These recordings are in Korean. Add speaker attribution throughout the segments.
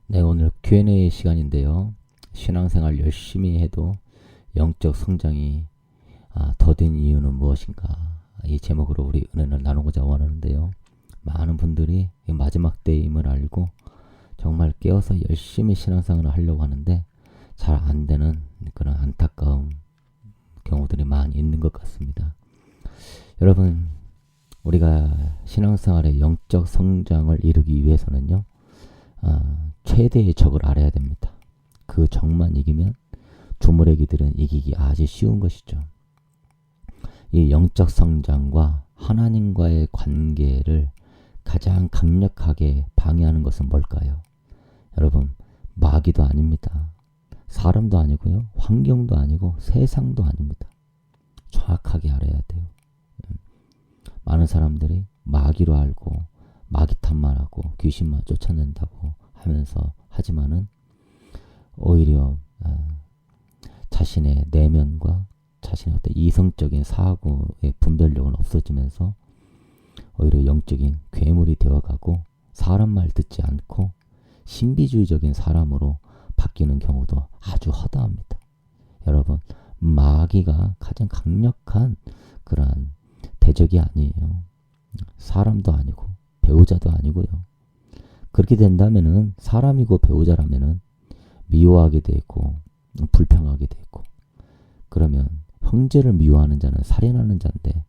Speaker 1: 네, 오늘 Q&A 시간인데요. 신앙생활 열심히 해도 영적 성장이 더딘 이유는 무엇인가? 이 제목으로 우리 은혜를 나누고자 원하는데요. 많은 분들이 마지막 때임을 알고 정말 깨어서 열심히 신앙생활을 하려고 하는데 잘 안 되는 그런 안타까운 경우들이 많이 있는 것 같습니다. 여러분, 우리가 신앙생활의 영적 성장을 이루기 위해서는요, 최대의 적을 알아야 됩니다. 그 적만 이기면 조물애기들은 이기기 아주 쉬운 것이죠. 이 영적 성장과 하나님과의 관계를 가장 강력하게 방해하는 것은 뭘까요? 여러분, 마귀도 아닙니다. 사람도 아니고요. 환경도 아니고 세상도 아닙니다. 정확하게 알아야 돼요. 많은 사람들이 마귀로 알고 마귀 탓만 하고 귀신만 쫓아낸다고 하면서 하지만은 오히려 자신의 내면과 자신의 어떤 이성적인 사고의 분별력은 없어지면서 오히려 영적인 괴물이 되어가고 사람 말 듣지 않고 신비주의적인 사람으로 바뀌는 경우도 아주 허다합니다. 여러분, 마귀가 가장 강력한 그러한 대적이 아니에요. 사람도 아니고 배우자도 아니고요. 그렇게 된다면은 사람이고 배우자라면은 미워하게 되고 불평하게 되고, 그러면 형제를 미워하는 자는 살인하는 자인데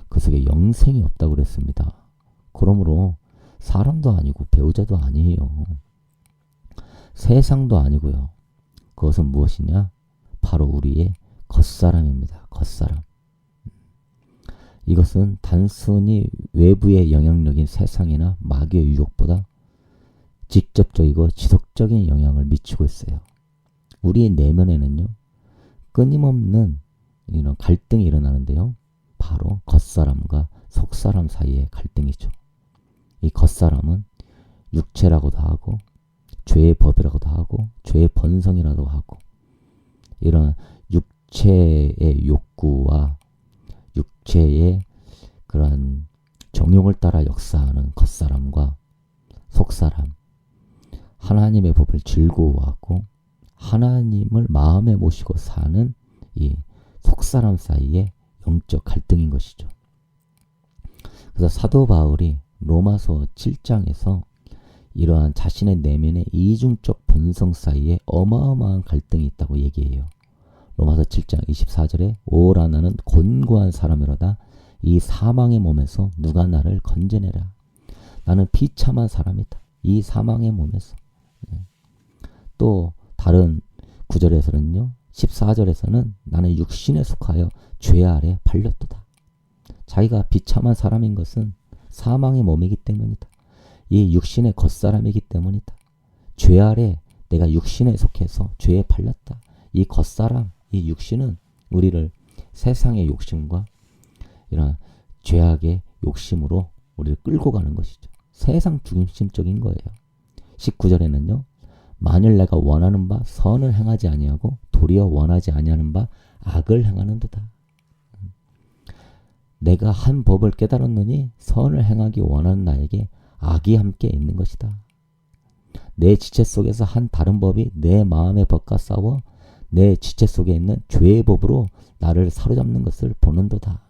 Speaker 1: 그 속에 영생이 없다고 그랬습니다. 그러므로 사람도 아니고 배우자도 아니에요. 세상도 아니고요. 그것은 무엇이냐? 바로 우리의 겉사람입니다. 겉사람. 이것은 단순히 외부의 영향력인 세상이나 마귀의 유혹보다 직접적이고 지속적인 영향을 미치고 있어요. 우리의 내면에는요, 끊임없는 이런 갈등이 일어나는데요. 바로 겉사람과 속사람 사이의 갈등이죠. 이 겉사람은 육체라고도 하고 죄의 법이라고도 하고 죄의 본성이라고 하고, 이런 육체의 욕구와 육체의 그런 정욕을 따라 역사하는 겉사람과 속사람, 하나님의 법을 즐거워하고 하나님을 마음에 모시고 사는 이 속사람 사이의 영적 갈등인 것이죠. 그래서 사도 바울이 로마서 7장에서 이러한 자신의 내면의 이중적 본성 사이에 어마어마한 갈등이 있다고 얘기해요. 로마서 7장 24절에 오라 나는 곤고한 사람이로다. 이 사망의 몸에서 누가 나를 건져내라. 나는 비참한 사람이다. 이 사망의 몸에서. 또 다른 구절에서는요, 14절에서는 나는 육신에 속하여 죄 아래 팔렸도다. 자기가 비참한 사람인 것은 사망의 몸이기 때문이다. 이 육신의 겉사람이기 때문이다. 죄 아래 내가 육신에 속해서 죄에 팔렸다. 이 겉사람, 이 육신은 우리를 세상의 욕심과 이런 죄악의 욕심으로 우리를 끌고 가는 것이죠. 세상 중심적인 거예요. 19절에는요. 만일 내가 원하는 바 선을 행하지 아니하고 도리어 원하지 아니하는 바 악을 행하는도다. 내가 한 법을 깨달았느니 선을 행하기 원하는 나에게 악이 함께 있는 것이다. 내 지체 속에서 한 다른 법이 내 마음의 법과 싸워 내 지체 속에 있는 죄의 법으로 나를 사로잡는 것을 보는도다.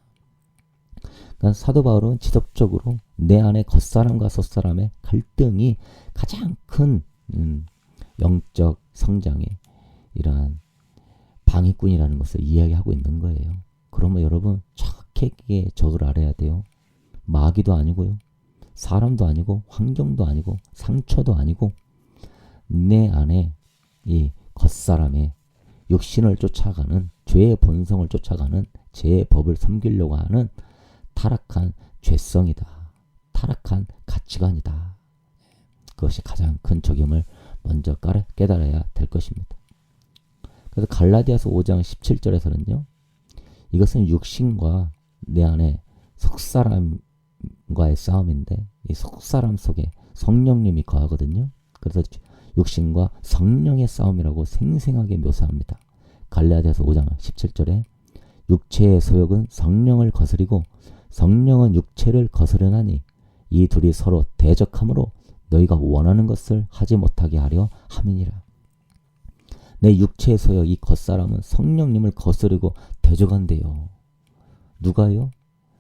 Speaker 1: 그러니까 사도 바울은 지속적으로 내 안에 겉사람과 속사람의 갈등이 가장 큰 영적 성장의 이러한 방해꾼이라는 것을 이야기하고 있는 거예요. 그러면 여러분 정확하게 적을 알아야 돼요. 마귀도 아니고요. 사람도 아니고 환경도 아니고 상처도 아니고 내 안에 이 겉사람의 육신을 쫓아가는 죄의 본성을 쫓아가는 죄의 법을 섬기려고 하는 타락한 죄성이다. 타락한 가치관이다. 그것이 가장 큰 적임을 먼저 깨달아야 될 것입니다. 그래서 갈라디아서 5장 17절에서는요. 이것은 육신과 내 안에 속사람과의 싸움인데 이 속사람 속에 성령님이 거하거든요. 그래서 육신과 성령의 싸움이라고 생생하게 묘사합니다. 갈라디아서 5장 17절에 육체의 소욕은 성령을 거스리고 성령은 육체를 거스르나니 이 둘이 서로 대적함으로 너희가 원하는 것을 하지 못하게 하려 함이니라. 내 육체의 소욕 이 겉사람은 성령님을 거스르고 대적한대요. 누가요?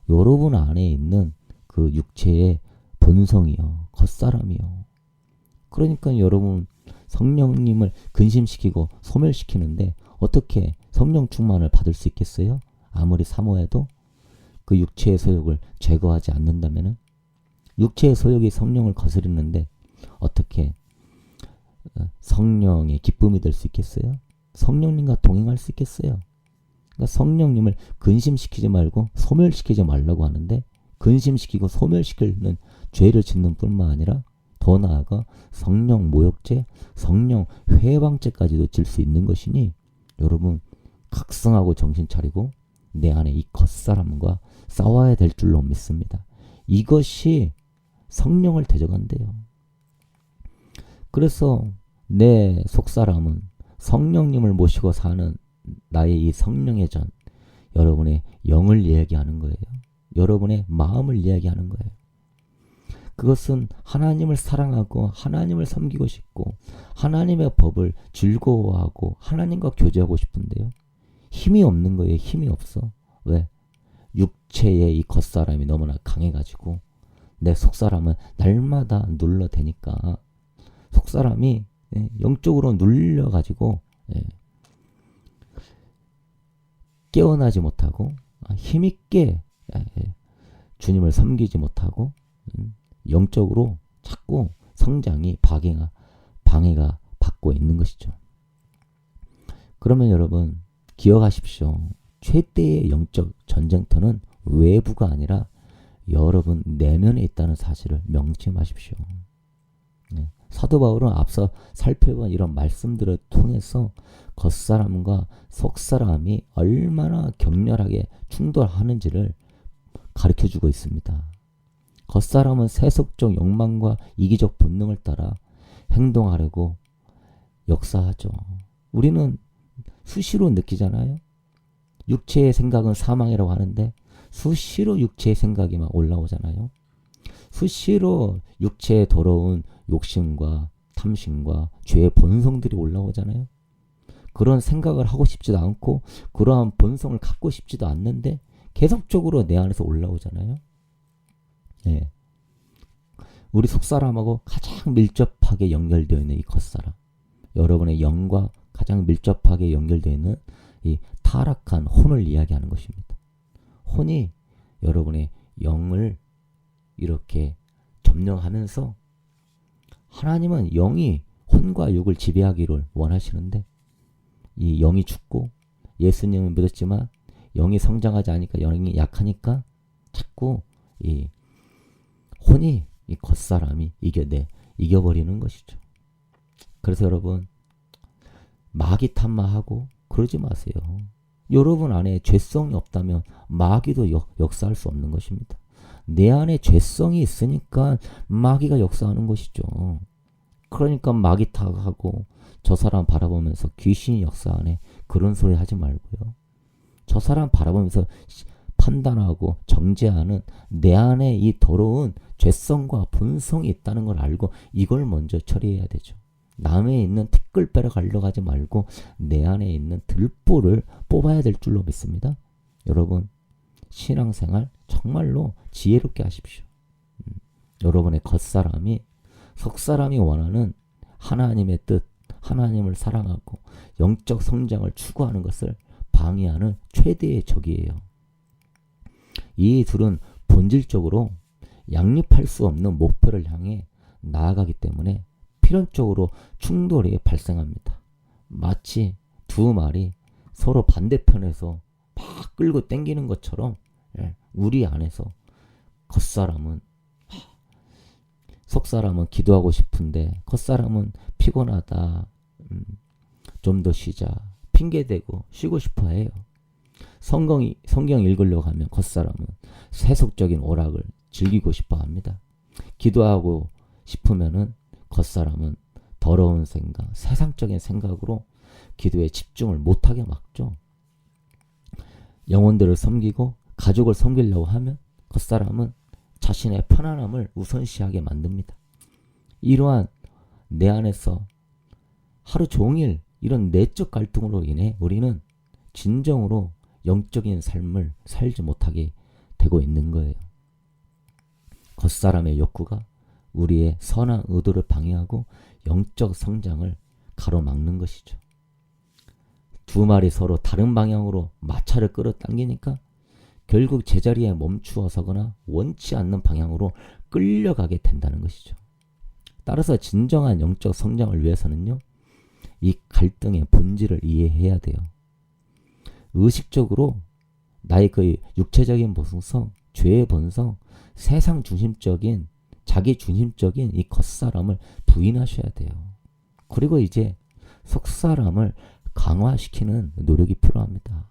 Speaker 1: 여러분 안에 있는 그 육체의 본성이요. 겉사람이요. 그러니까 여러분 성령님을 근심시키고 소멸시키는데 어떻게 성령 충만을 받을 수 있겠어요? 아무리 사모해도 그 육체의 소욕을 제거하지 않는다면은 육체의 소욕이 성령을 거스르는데 어떻게 성령의 기쁨이 될 수 있겠어요? 성령님과 동행할 수 있겠어요? 그러니까 성령님을 근심시키지 말고 소멸시키지 말라고 하는데 근심시키고 소멸시키는 죄를 짓는 뿐만 아니라 더 나아가 성령 모욕죄, 성령 회방죄까지도 질 수 있는 것이니 여러분 각성하고 정신 차리고 내 안에 이 겉사람과 싸워야 될 줄로 믿습니다. 이것이 성령을 대적한대요. 그래서 내 속사람은 성령님을 모시고 사는 나의 이 성령의 전, 여러분의 영을 이야기하는 거예요. 여러분의 마음을 이야기하는 거예요. 그것은 하나님을 사랑하고 하나님을 섬기고 싶고 하나님의 법을 즐거워하고 하나님과 교제하고 싶은데요. 힘이 없는 거예요. 힘이 없어. 왜? 육체의 이 겉사람이 너무나 강해가지고 내 속사람은 날마다 눌러대니까 속사람이 영적으로 눌려가지고 깨어나지 못하고 힘있게 주님을 섬기지 못하고 영적으로 자꾸 성장이 방해가 받고 있는 것이죠. 그러면 여러분 기억하십시오. 최대의 영적 전쟁터는 외부가 아니라 여러분 내면에 있다는 사실을 명심하십시오. 사도 바울은 앞서 살펴본 이런 말씀들을 통해서 겉사람과 속사람이 얼마나 격렬하게 충돌하는지를 가르쳐주고 있습니다. 겉사람은 세속적 욕망과 이기적 본능을 따라 행동하려고 역사하죠. 우리는 수시로 느끼잖아요. 육체의 생각은 사망이라고 하는데 수시로 육체의 생각이 막 올라오잖아요. 수시로 육체에 더러운 욕심과 탐심과 죄의 본성들이 올라오잖아요. 그런 생각을 하고 싶지도 않고 그러한 본성을 갖고 싶지도 않는데 계속적으로 내 안에서 올라오잖아요. 예. 우리 속사람하고 가장 밀접하게 연결되어 있는 이 겉사람, 여러분의 영과 가장 밀접하게 연결되어 있는 이 타락한 혼을 이야기하는 것입니다. 혼이 여러분의 영을 이렇게 점령하면서 하나님은 영이 혼과 육을 지배하기를 원하시는데 이 영이 죽고 예수님은 믿었지만 영이 성장하지 않으니까 영이 약하니까 자꾸 이 혼이 이 겉사람이 이겨버리는 것이죠. 그래서 여러분 마귀 탐마하고 그러지 마세요. 여러분 안에 죄성이 없다면 마귀도 역사할 수 없는 것입니다. 내 안에 죄성이 있으니까 마귀가 역사하는 것이죠. 그러니까 마귀 탓하고 저 사람 바라보면서 귀신이 역사하네 그런 소리 하지 말고요. 저 사람 바라보면서 판단하고 정죄하는 내 안에 이 더러운 죄성과 본성이 있다는 걸 알고 이걸 먼저 처리해야 되죠. 남에 있는 티끌 빼러 가려고 하지 말고 내 안에 있는 들보를 뽑아야 될 줄로 믿습니다. 여러분 신앙생활 정말로 지혜롭게 하십시오. 여러분의 겉사람이 속사람이 원하는 하나님의 뜻, 하나님을 사랑하고 영적 성장을 추구하는 것을 방해하는 최대의 적이에요. 이 둘은 본질적으로 양립할 수 없는 목표를 향해 나아가기 때문에 필연적으로 충돌이 발생합니다. 마치 두 말이 서로 반대편에서 막 끌고 당기는 것처럼 우리 안에서 겉사람은 속사람은 기도하고 싶은데 겉사람은 피곤하다, 좀 더 쉬자, 핑계대고 쉬고 싶어 해요. 성경 읽으려고 하면 겉사람은 세속적인 오락을 즐기고 싶어 합니다. 기도하고 싶으면은 겉사람은 더러운 생각, 세상적인 생각으로 기도에 집중을 못하게 막죠. 영혼들을 섬기고 가족을 섬기려고 하면 겉사람은 자신의 편안함을 우선시하게 만듭니다. 이러한 내 안에서 하루 종일 이런 내적 갈등으로 인해 우리는 진정으로 영적인 삶을 살지 못하게 되고 있는 거예요. 겉사람의 욕구가 우리의 선한 의도를 방해하고 영적 성장을 가로막는 것이죠. 두 말이 서로 다른 방향으로 마차를 끌어당기니까 결국 제자리에 멈추어 서거나 원치 않는 방향으로 끌려가게 된다는 것이죠. 따라서 진정한 영적 성장을 위해서는요, 이 갈등의 본질을 이해해야 돼요. 의식적으로 나의 그 육체적인 모습성, 죄의 본성, 세상 중심적인, 자기 중심적인 이 겉사람을 부인하셔야 돼요. 그리고 이제 속사람을 강화시키는 노력이 필요합니다.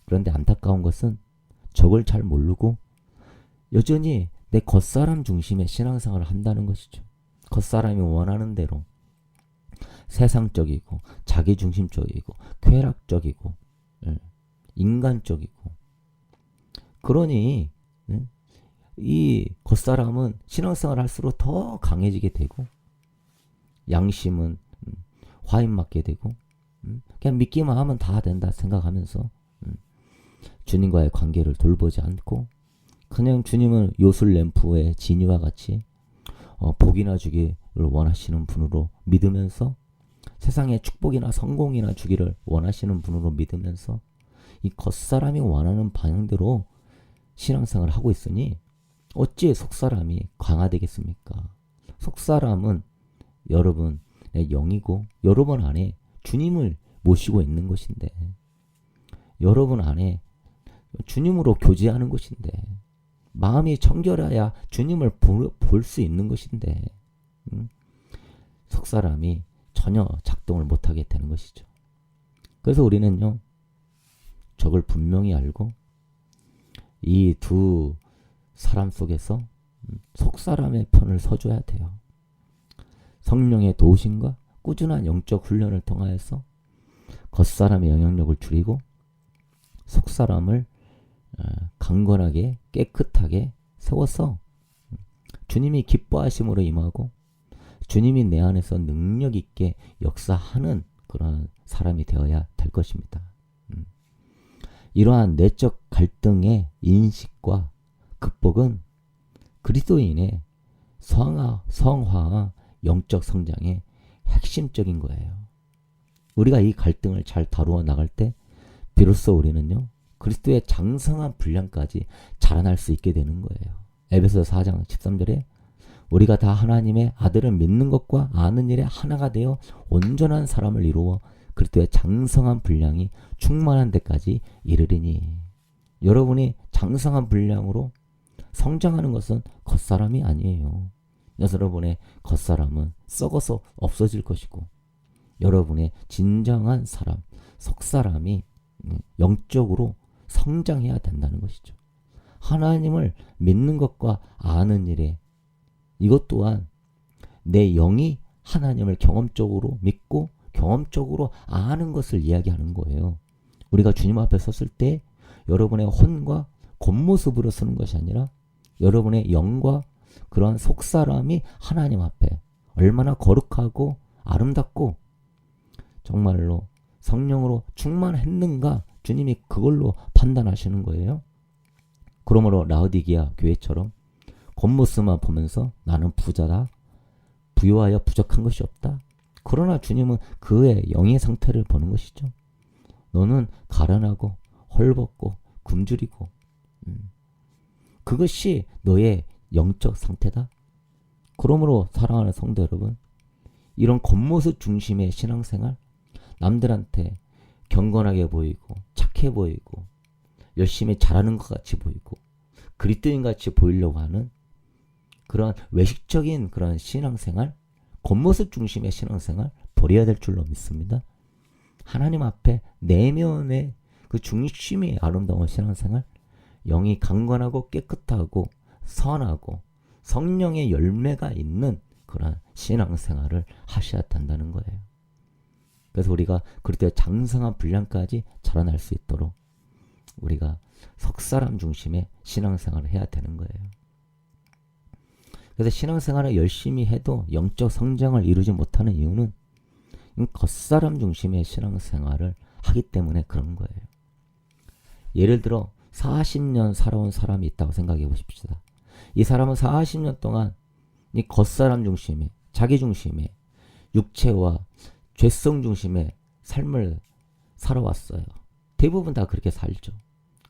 Speaker 1: 그런데 안타까운 것은 저걸 잘 모르고 여전히 내 겉사람 중심의 신앙생활을 한다는 것이죠. 겉사람이 원하는 대로 세상적이고 자기중심적이고 쾌락적이고 인간적이고, 그러니 이 겉사람은 신앙생활을 할수록 더 강해지게 되고 양심은 화인 맞게 되고 그냥 믿기만 하면 다 된다 생각하면서 주님과의 관계를 돌보지 않고 그냥 주님은 요술 램프의 진이와 같이 복이나 주기를 원하시는 분으로 믿으면서 세상에 축복이나 성공이나 주기를 원하시는 분으로 믿으면서 이 겉사람이 원하는 방향대로 신앙생활을 하고 있으니 어찌 속사람이 강화되겠습니까? 속사람은 여러분의 영이고 여러분 안에 주님을 모시고 있는 것인데, 여러분 안에 주님으로 교제하는 것인데, 마음이 청결해야 주님을 볼 수 있는 것인데 속사람이 전혀 작동을 못하게 되는 것이죠. 그래서 우리는요, 저걸 분명히 알고 이 두 사람 속에서 속사람의 편을 서줘야 돼요. 성령의 도우심과 꾸준한 영적 훈련을 통하여서 겉사람의 영향력을 줄이고 속사람을 강건하게 깨끗하게 세워서 주님이 기뻐하심으로 임하고 주님이 내 안에서 능력 있게 역사하는 그런 사람이 되어야 될 것입니다. 이러한 내적 갈등의 인식과 극복은 그리스도인의 성화와 영적 성장의 핵심적인 거예요. 우리가 이 갈등을 잘 다루어 나갈 때 비로소 우리는요, 그리스도의 장성한 분량까지 자라날 수 있게 되는 거예요. 에베소서 4장 13절에 우리가 다 하나님의 아들을 믿는 것과 아는 일에 하나가 되어 온전한 사람을 이루어 그리스도의 장성한 분량이 충만한 데까지 이르리니. 여러분이 장성한 분량으로 성장하는 것은 겉사람이 아니에요. 여러분의 겉사람은 썩어서 없어질 것이고 여러분의 진정한 사람, 속사람이 영적으로 성장해야 된다는 것이죠. 하나님을 믿는 것과 아는 일에, 이것 또한 내 영이 하나님을 경험적으로 믿고 경험적으로 아는 것을 이야기하는 거예요. 우리가 주님 앞에 섰을 때 여러분의 혼과 겉모습으로 서는 것이 아니라 여러분의 영과 그러한 속사람이 하나님 앞에 얼마나 거룩하고 아름답고 정말로 성령으로 충만했는가, 주님이 그걸로 판단하시는 거예요. 그러므로 라오디게아 교회처럼 겉모습만 보면서 나는 부자다, 부유하여 부족한 것이 없다. 그러나 주님은 그의 영의 상태를 보는 것이죠. 너는 가련하고 헐벗고 굶주리고 그것이 너의 영적 상태다. 그러므로 사랑하는 성도 여러분, 이런 겉모습 중심의 신앙생활, 남들한테 경건하게 보이고 착해 보이고 열심히 잘하는 것 같이 보이고 그리스도인 같이 보이려고 하는 그런 외식적인 그런 신앙생활, 겉모습 중심의 신앙생활 버려야 될 줄로 믿습니다. 하나님 앞에 내면의 그 중심이 아름다운 신앙생활, 영이 강건하고 깨끗하고 선하고 성령의 열매가 있는 그런 신앙생활을 하셔야 된다는 거예요. 그래서 우리가 그리스도의 장성한 분량까지 자라날 수 있도록 우리가 속사람 중심의 신앙생활을 해야 되는 거예요. 그래서 신앙생활을 열심히 해도 영적 성장을 이루지 못하는 이유는 겉사람 중심의 신앙생활을 하기 때문에 그런 거예요. 예를 들어 40년 살아온 사람이 있다고 생각해 보십시다. 이 사람은 40년 동안 이 겉사람 중심의, 자기 중심의, 육체와 죄성 중심의 삶을 살아왔어요. 대부분 다 그렇게 살죠.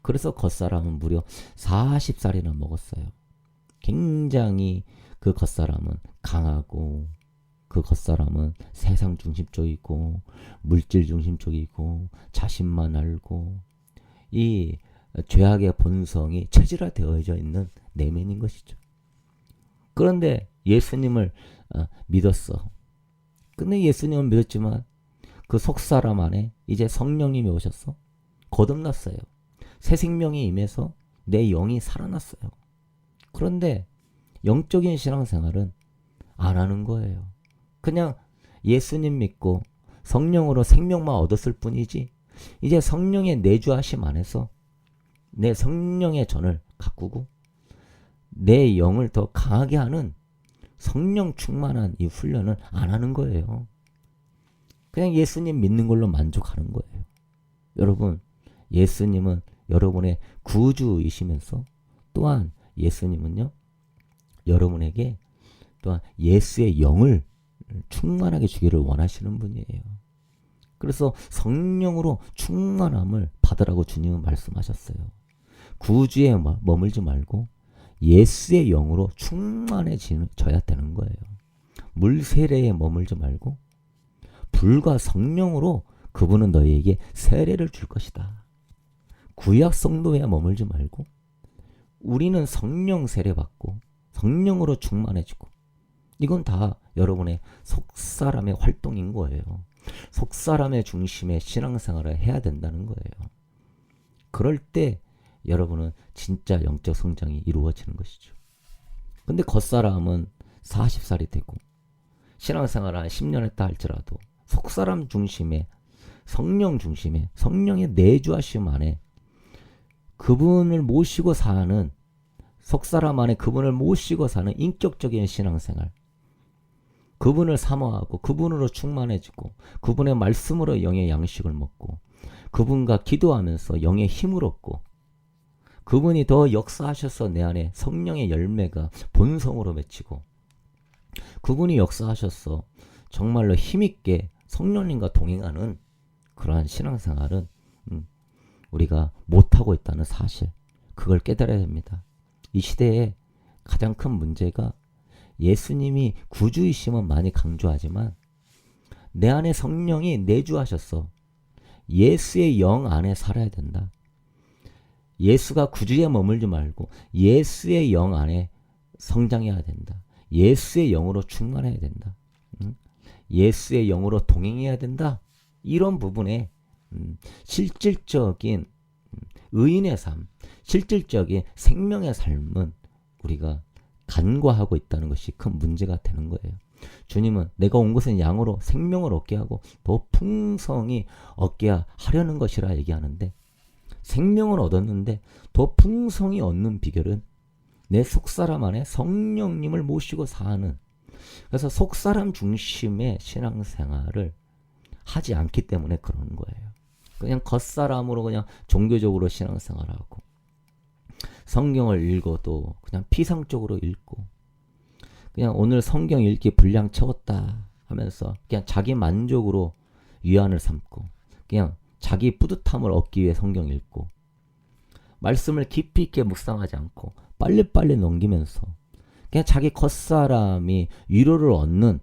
Speaker 1: 그래서 겉사람은 무려 40살이나 먹었어요. 굉장히 그 겉사람은 강하고, 그 겉사람은 세상 중심적이고, 물질 중심적이고, 자신만 알고, 이 죄악의 본성이 체질화되어져 있는 내면인 것이죠. 그런데 예수님을 믿었어. 근데 예수님을 믿었지만 그 속사람 안에 이제 성령님이 오셨어. 거듭났어요. 새 생명이 임해서 내 영이 살아났어요. 그런데 영적인 신앙생활은 안 하는 거예요. 그냥 예수님 믿고 성령으로 생명만 얻었을 뿐이지, 이제 성령의 내주하심 안에서 내 성령의 전을 가꾸고 내 영을 더 강하게 하는 성령 충만한 이 훈련을 안 하는 거예요. 그냥 예수님 믿는 걸로 만족하는 거예요. 여러분, 예수님은 여러분의 구주이시면서 또한 예수님은요, 여러분에게 또한 예수의 영을 충만하게 주기를 원하시는 분이에요. 그래서 성령으로 충만함을 받으라고 주님은 말씀하셨어요. 구주에 머물지 말고 예수의 영으로 충만해져야 되는 거예요. 물 세례에 머물지 말고 불과 성령으로 그분은 너희에게 세례를 줄 것이다. 구약 성도에 머물지 말고 우리는 성령 세례 받고 성령으로 충만해지고, 이건 다 여러분의 속사람의 활동인 거예요. 속사람의 중심의 신앙생활을 해야 된다는 거예요. 그럴 때 여러분은 진짜 영적 성장이 이루어지는 것이죠. 근데 겉사람은 40살이 되고 신앙생활을 한 10년 했다 할지라도 속사람 중심의, 성령 중심의, 성령의 내주하심 안에 그분을 모시고 사는, 속사람 안에 그분을 모시고 사는 인격적인 신앙생활, 그분을 사모하고 그분으로 충만해지고 그분의 말씀으로 영의 양식을 먹고 그분과 기도하면서 영의 힘을 얻고 그분이 더 역사하셔서 내 안에 성령의 열매가 본성으로 맺히고 그분이 역사하셔서 정말로 힘있게 성령님과 동행하는 그러한 신앙생활은 우리가 못하고 있다는 사실, 그걸 깨달아야 됩니다. 이 시대에 가장 큰 문제가 예수님이 구주이심은 많이 강조하지만 내 안에 성령이 내주하셨어. 예수의 영 안에 살아야 된다. 예수가 구주에 머물지 말고 예수의 영 안에 성장해야 된다. 예수의 영으로 충만해야 된다. 예수의 영으로 동행해야 된다. 이런 부분에 실질적인 의인의 삶, 실질적인 생명의 삶은 우리가 간과하고 있다는 것이 큰 문제가 되는 거예요. 주님은 내가 온 것은 양으로 생명을 얻게 하고 더 풍성히 얻게 하려는 것이라 얘기하는데, 생명을 얻었는데 더 풍성히 얻는 비결은 내 속사람 안에 성령님을 모시고 사는, 그래서 속사람 중심의 신앙생활을 하지 않기 때문에 그러는 거예요. 그냥 겉사람으로 그냥 종교적으로 신앙생활하고 성경을 읽어도 그냥 피상적으로 읽고 그냥 오늘 성경 읽기 분량 채웠다 하면서 그냥 자기 만족으로 위안을 삼고 그냥 자기 뿌듯함을 얻기 위해 성경 읽고 말씀을 깊이 있게 묵상하지 않고 빨리빨리 넘기면서 그냥 자기 겉사람이 위로를 얻는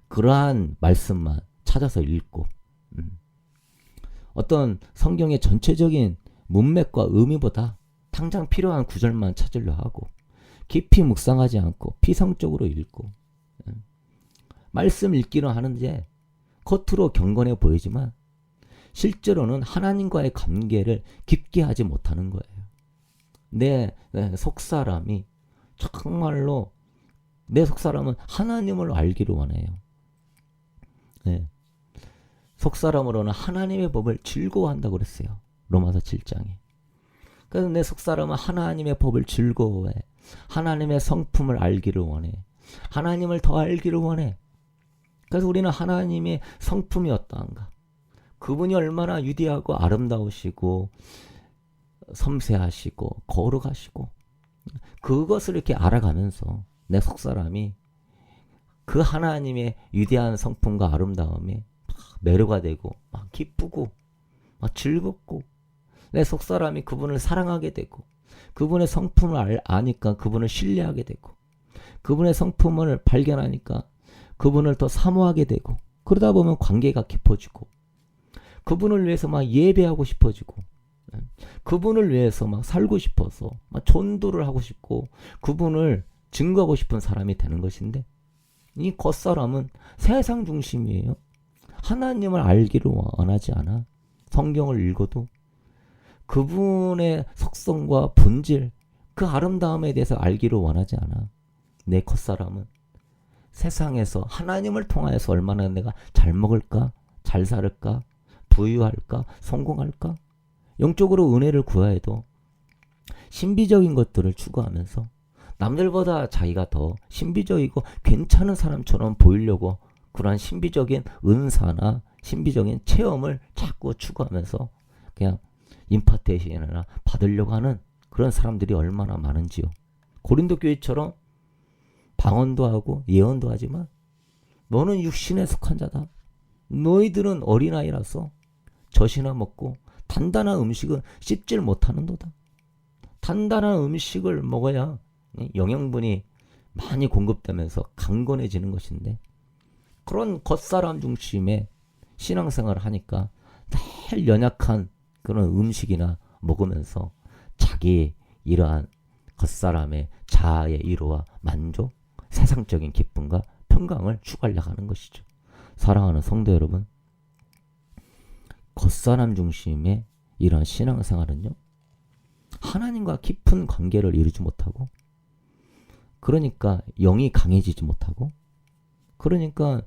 Speaker 1: 그러한 말씀만 찾아서 읽고 어떤 성경의 전체적인 문맥과 의미보다 당장 필요한 구절만 찾으려 하고 깊이 묵상하지 않고 피상적으로 읽고 말씀 읽기는 하는데 겉으로 경건해 보이지만 실제로는 하나님과의 관계를 깊게 하지 못하는 거예요. 내 속사람이 정말로, 내 속사람은 하나님을 알기를 원해요. 네. 속사람으로는 하나님의 법을 즐거워한다고 그랬어요. 로마서 7장에. 그래서 내 속사람은 하나님의 법을 즐거워해. 하나님의 성품을 알기를 원해. 하나님을 더 알기를 원해. 그래서 우리는 하나님의 성품이 어떠한가? 그분이 얼마나 위대하고 아름다우시고 섬세하시고 거룩하시고 그것을 이렇게 알아가면서 내 속사람이 그 하나님의 위대한 성품과 아름다움에 막 매료가 되고 막 기쁘고 막 즐겁고 내 속사람이 그분을 사랑하게 되고 그분의 성품을 아니까 그분을 신뢰하게 되고 그분의 성품을 발견하니까 그분을 더 사모하게 되고 그러다 보면 관계가 깊어지고 그분을 위해서 막 예배하고 싶어지고 그분을 위해서 막 살고 싶어서 막 전도를 하고 싶고 그분을 증거하고 싶은 사람이 되는 것인데 이 겉사람은 세상 중심이에요. 하나님을 알기를 원하지 않아. 성경을 읽어도 그분의 속성과 본질 그 아름다움에 대해서 알기를 원하지 않아. 내 겉사람은 세상에서 하나님을 통하여서 얼마나 내가 잘 먹을까? 잘 살을까? 부유할까? 성공할까? 영적으로 은혜를 구해도 신비적인 것들을 추구하면서 남들보다 자기가 더 신비적이고 괜찮은 사람처럼 보이려고 그러한 신비적인 은사나 신비적인 체험을 자꾸 추구하면서 그냥 임파테이션이나 받으려고 하는 그런 사람들이 얼마나 많은지요. 고린도 교회처럼 방언도 하고 예언도 하지만 너는 육신에 속한 자다. 너희들은 어린아이라서 젖이나 먹고 단단한 음식은 씹질 못하는도다. 단단한 음식을 먹어야 영양분이 많이 공급되면서 강건해지는 것인데 그런 겉사람 중심의 신앙생활을 하니까 늘 연약한 그런 음식이나 먹으면서 자기 이러한 겉사람의 자아의 위로와 만족, 세상적인 기쁨과 평강을 추구하려고 하는 것이죠. 사랑하는 성도 여러분, 겉사람 중심의 이런 신앙생활은요, 하나님과 깊은 관계를 이루지 못하고, 그러니까 영이 강해지지 못하고, 그러니까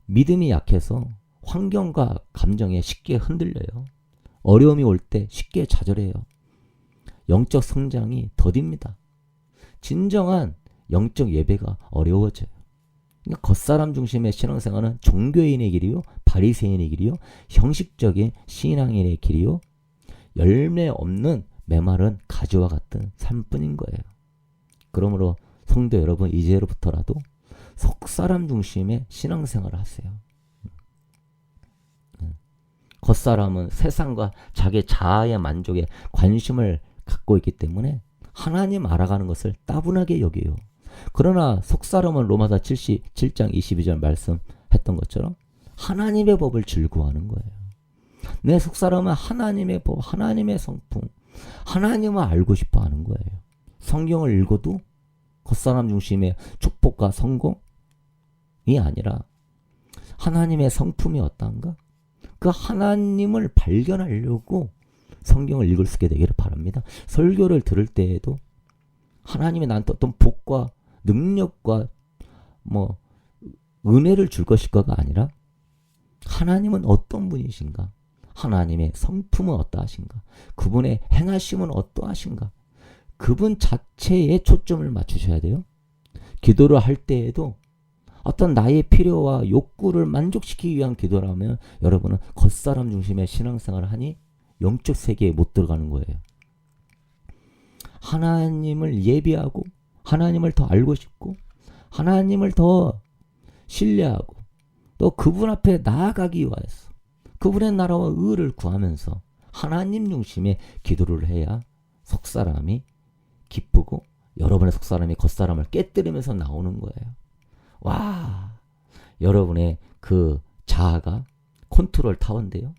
Speaker 1: 믿음이 약해서 환경과 감정에 쉽게 흔들려요. 어려움이 올 때 쉽게 좌절해요. 영적 성장이 더딥니다. 진정한 영적 예배가 어려워져요. 그러니까 겉사람 중심의 신앙생활은 종교인의 길이요, 바리새인의 길이요, 형식적인 신앙인의 길이요, 열매 없는 메마른 가지와 같은 삶뿐인 거예요. 그러므로 성도 여러분, 이제로부터라도 속사람 중심의 신앙생활을 하세요. 겉사람은 세상과 자기 자아의 만족에 관심을 갖고 있기 때문에 하나님 알아가는 것을 따분하게 여겨요. 그러나 속사람은 로마서 7장 22절 말씀했던 것처럼 하나님의 법을 즐거워하는 거예요. 내 속사람은 하나님의 법, 하나님의 성품, 하나님을 알고 싶어 하는 거예요. 성경을 읽어도 겉사람 중심의 축복과 성공이 아니라 하나님의 성품이 어떠한가? 그 하나님을 발견하려고 성경을 읽을 수 있게 되기를 바랍니다. 설교를 들을 때에도 하나님이 나한테 어떤 복과 능력과 은혜를 줄 것일까가 아니라 하나님은 어떤 분이신가? 하나님의 성품은 어떠하신가? 그분의 행하심은 어떠하신가? 그분 자체에 초점을 맞추셔야 돼요. 기도를 할 때에도 어떤 나의 필요와 욕구를 만족시키기 위한 기도라면 여러분은 겉사람 중심의 신앙생활을 하니 영적 세계에 못 들어가는 거예요. 하나님을 예비하고 하나님을 더 알고 싶고 하나님을 더 신뢰하고 또 그분 앞에 나아가기 위해서 그분의 나라와 의를 구하면서 하나님 중심의 기도를 해야 속사람이 기쁘고 여러분의 속사람이 겉사람을 깨뜨리면서 나오는 거예요. 와, 여러분의 그 자아가 컨트롤 타워인데요.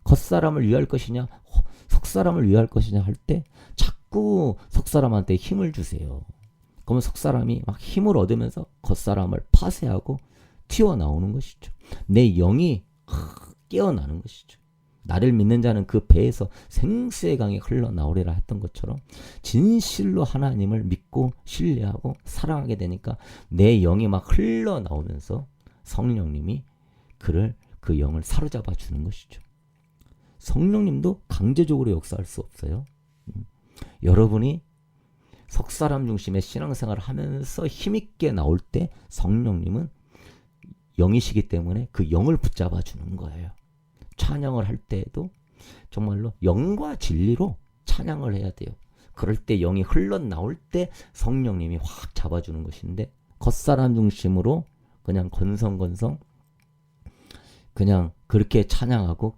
Speaker 1: 겉사람을 위할 것이냐 속사람을 위할 것이냐 할 때 자꾸 속사람한테 힘을 주세요. 그러면 속사람이 막 힘을 얻으면서 겉사람을 파쇄하고 튀어나오는 것이죠. 내 영이 깨어나는 것이죠. 나를 믿는 자는 그 배에서 생수의 강이 흘러나오리라 했던 것처럼 진실로 하나님을 믿고 신뢰하고 사랑하게 되니까 내 영이 막 흘러나오면서 성령님이 그 영을 사로잡아 주는 것이죠. 성령님도 강제적으로 역사할 수 없어요. 여러분이 석사람 중심의 신앙생활을 하면서 힘있게 나올 때 성령님은 영이시기 때문에 그 영을 붙잡아 주는 거예요. 찬양을 할 때에도 정말로 영과 진리로 찬양을 해야 돼요. 그럴 때 영이 흘러나올 때 성령님이 확 잡아주는 것인데, 겉사람 중심으로 그냥 건성건성 그냥 그렇게 찬양하고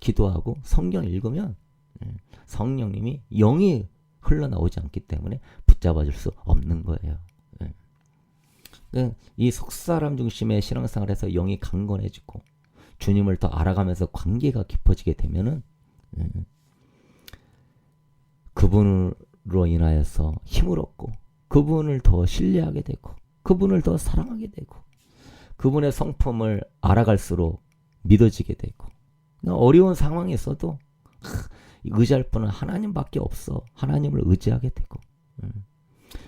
Speaker 1: 기도하고 성경 읽으면 성령님이 영이 흘러나오지 않기 때문에 붙잡아줄 수 없는 거예요. 이 속사람 중심의 신앙생활에서 영이 강건해지고 주님을 더 알아가면서 관계가 깊어지게 되면은 그분으로 인하여서 힘을 얻고 그분을 더 신뢰하게 되고 그분을 더 사랑하게 되고 그분의 성품을 알아갈수록 믿어지게 되고, 어려운 상황에서도 의지할 분은 하나님밖에 없어. 하나님을 의지하게 되고,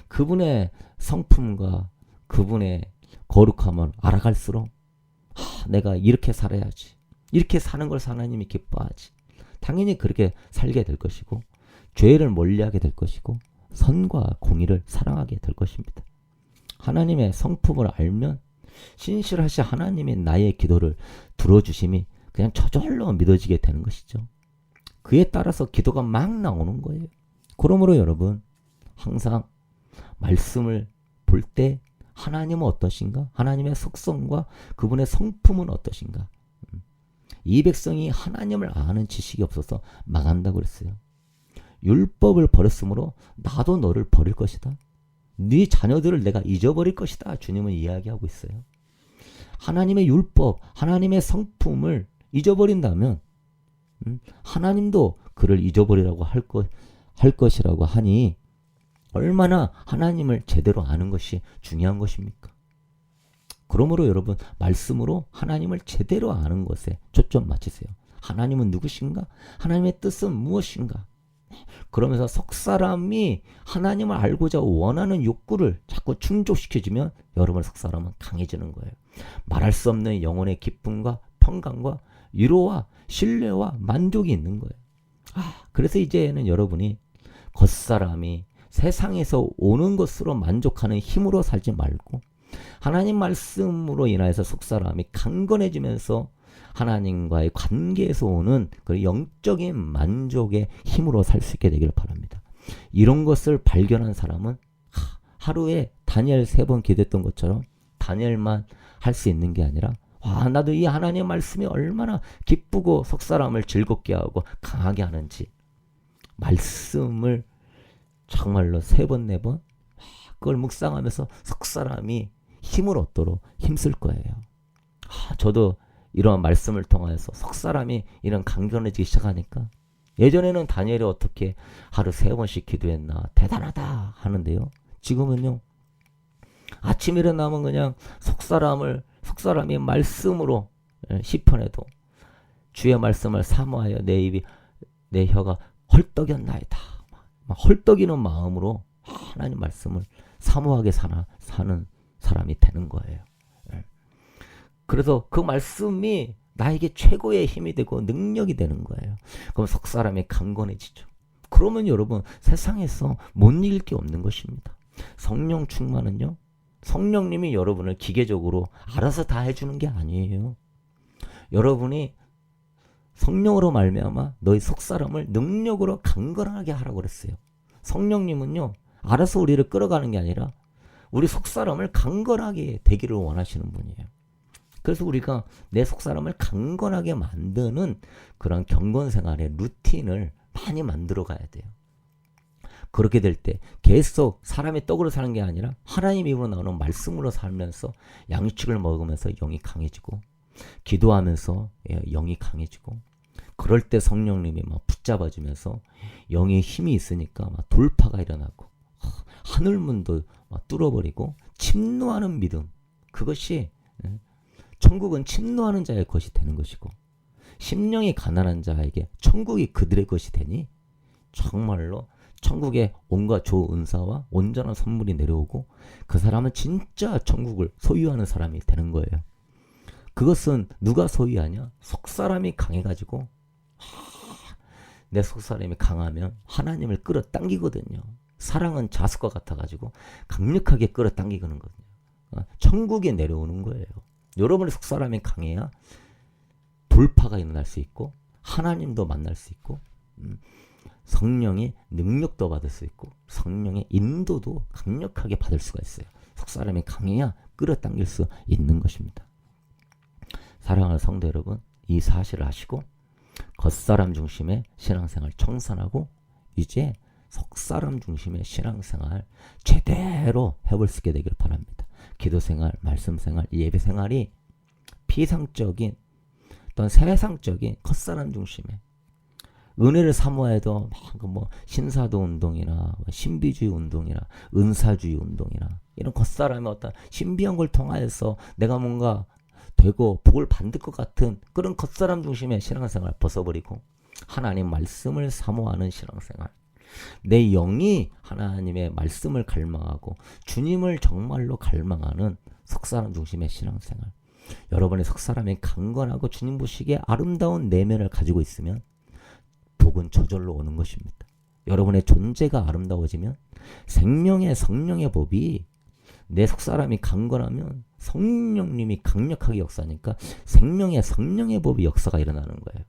Speaker 1: 그분의 성품과 그분의 거룩함을 알아갈수록 내가 이렇게 살아야지. 이렇게 사는 걸 하나님이 기뻐하지. 당연히 그렇게 살게 될 것이고 죄를 멀리하게 될 것이고 선과 공의를 사랑하게 될 것입니다. 하나님의 성품을 알면 신실하신 하나님의 나의 기도를 들어주심이 그냥 저절로 믿어지게 되는 것이죠. 그에 따라서 기도가 막 나오는 거예요. 그러므로 여러분 항상 말씀을 볼 때 하나님은 어떠신가? 하나님의 속성과 그분의 성품은 어떠신가? 이 백성이 하나님을 아는 지식이 없어서 망한다고 그랬어요. 율법을 버렸으므로 나도 너를 버릴 것이다. 네 자녀들을 내가 잊어버릴 것이다. 주님은 이야기하고 있어요. 하나님의 율법, 하나님의 성품을 잊어버린다면 하나님도 그를 잊어버리라고 할 것이라고 하니 얼마나 하나님을 제대로 아는 것이 중요한 것입니까? 그러므로 여러분 말씀으로 하나님을 제대로 아는 것에 초점 맞추세요. 하나님은 누구신가? 하나님의 뜻은 무엇인가? 그러면서 속사람이 하나님을 알고자 원하는 욕구를 자꾸 충족시켜주면 여러분 속사람은 강해지는 거예요. 말할 수 없는 영혼의 기쁨과 평강과 위로와 신뢰와 만족이 있는 거예요. 그래서 이제는 여러분이 겉사람이 세상에서 오는 것으로 만족하는 힘으로 살지 말고 하나님 말씀으로 인하여서 속사람이 강건해지면서 하나님과의 관계에서 오는 그 영적인 만족의 힘으로 살 수 있게 되기를 바랍니다. 이런 것을 발견한 사람은 하루에 다니엘 3번 기도했던 것처럼 다니엘만 할 수 있는 게 아니라 나도 이 하나님의 말씀이 얼마나 기쁘고 속사람을 즐겁게 하고 강하게 하는지 말씀을 정말로 3번 4번 그걸 묵상하면서 속사람이 힘을 얻도록 힘쓸 거예요. 저도 이러한 말씀을 통하여서 속사람이 이런 강건해지기 시작하니까 예전에는 다니엘이 어떻게 하루 3번씩 기도했나 대단하다 하는데요. 지금은요. 아침 일어나면 그냥 속사람이 말씀으로 시편에도 주의 말씀을 사모하여 내 입이 내 혀가 헐떡였나이다. 헐떡이는 마음으로 하나님 말씀을 사모하게 사는 사람이 되는 거예요. 그래서 그 말씀이 나에게 최고의 힘이 되고 능력이 되는 거예요. 그럼 속사람이 강건해지죠. 그러면 여러분 세상에서 못 이길 게 없는 것입니다. 성령 충만은요. 성령님이 여러분을 기계적으로 알아서 다 해주는 게 아니에요. 여러분이 성령으로 말미암아 너희 속사람을 능력으로 강건하게 하라고 그랬어요. 성령님은요. 알아서 우리를 끌어가는 게 아니라 우리 속사람을 강건하게 되기를 원하시는 분이에요. 그래서 우리가 내 속사람을 강건하게 만드는 그런 경건생활의 루틴을 많이 만들어 가야 돼요. 그렇게 될 때 계속 사람의 떡으로 사는 게 아니라 하나님 입으로 나오는 말씀으로 살면서 양식을 먹으면서 영이 강해지고 기도하면서 영이 강해지고 그럴 때 성령님이 막 붙잡아주면서 영의 힘이 있으니까 막 돌파가 일어나고 하늘문도 막 뚫어버리고 침노하는 믿음, 그것이 천국은 침노하는 자의 것이 되는 것이고 심령이 가난한 자에게 천국이 그들의 것이 되니 정말로 천국에 온갖 좋은 은사와 온전한 선물이 내려오고 그 사람은 진짜 천국을 소유하는 사람이 되는 거예요. 그것은 누가 소유하냐? 속사람이 강해가지고 내 속사람이 강하면 하나님을 끌어당기거든요. 사랑은 자석과 같아가지고 강력하게 끌어당기는 거거든요. 천국에 내려오는 거예요. 여러분의 속사람이 강해야 돌파가 일어날 수 있고 하나님도 만날 수 있고 성령의 능력도 받을 수 있고 성령의 인도도 강력하게 받을 수가 있어요. 속사람이 강해야 끌어당길 수 있는 것입니다. 사랑하는 성도 여러분, 이 사실을 아시고 겉사람 중심의 신앙생활 청산하고 이제 속사람 중심의 신앙생활 제대로 해볼 수 있게 되기를 바랍니다. 기도생활, 말씀생활, 예배생활이 피상적인 어떤 세상적인 겉사람 중심의 은혜를 사모해도 막 신사도 운동이나 신비주의 운동이나 은사주의 운동이나 이런 겉사람의 어떤 신비한 걸 통하여서 내가 뭔가 되고 복을 받을 것 같은 그런 겉사람 중심의 신앙생활 벗어버리고 하나님 말씀을 사모하는 신앙생활, 내 영이 하나님의 말씀을 갈망하고 주님을 정말로 갈망하는 속사람 중심의 신앙생활, 여러분의 속사람이 강건하고 주님 보시기에 아름다운 내면을 가지고 있으면 복은 저절로 오는 것입니다. 여러분의 존재가 아름다워지면 생명의 성령의 법이 내 속사람이 강건하면 성령님이 강력하게 역사하니까 생명의 성령의 법이 역사가 일어나는 거예요.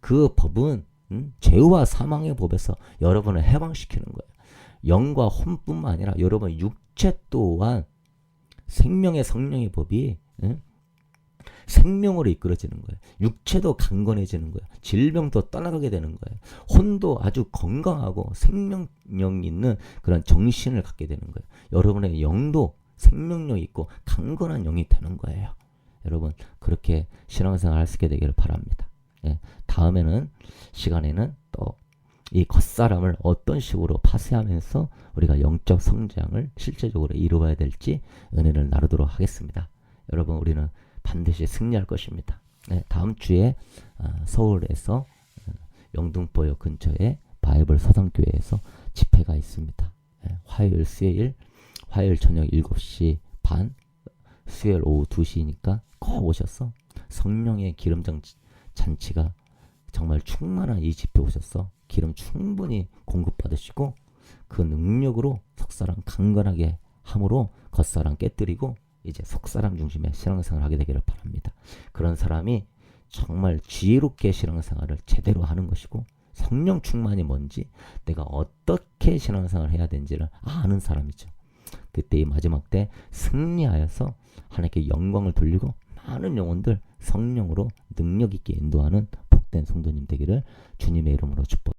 Speaker 1: 그 법은 죄와 사망의 법에서 여러분을 해방시키는 거예요. 영과 혼뿐만 아니라 여러분 육체 또한 생명의 성령의 법이 생명으로 이끌어지는 거예요. 육체도 강건해지는 거예요. 질병도 떠나가게 되는 거예요. 혼도 아주 건강하고 생명력 있는 그런 정신을 갖게 되는 거예요. 여러분의 영도 생명력 있고 강건한 영이 되는 거예요. 여러분 그렇게 신앙생활 할 수 있게 되기를 바랍니다. 다음에는 시간에는 또 이 겉사람을 어떤 식으로 파쇄하면서 우리가 영적 성장을 실제적으로 이루어야 될지 은혜를 나누도록 하겠습니다. 여러분 우리는 반드시 승리할 것입니다. 다음 주에 서울에서 영등포역 근처에 바이블 서당교회에서 집회가 있습니다. 화요일, 수요일, 화요일 저녁 7시 반, 수요일 오후 2시니까 꼭 오셔서 성령의 기름장 잔치가 정말 충만한 이 집회 오셔서 기름 충분히 공급받으시고 그 능력으로 속사람 강건하게 함으로 겉사람 깨뜨리고 이제 속사람 중심의 신앙생활을 하게 되기를 바랍니다. 그런 사람이 정말 지혜롭게 신앙생활을 제대로 하는 것이고 성령 충만이 뭔지 내가 어떻게 신앙생활을 해야 되는지를 아는 사람이죠. 그때 이 마지막 때 승리하여서 하나님께 영광을 돌리고 많은 영혼들 성령으로 능력 있게 인도하는 복된 성도님 되기를 주님의 이름으로 축복.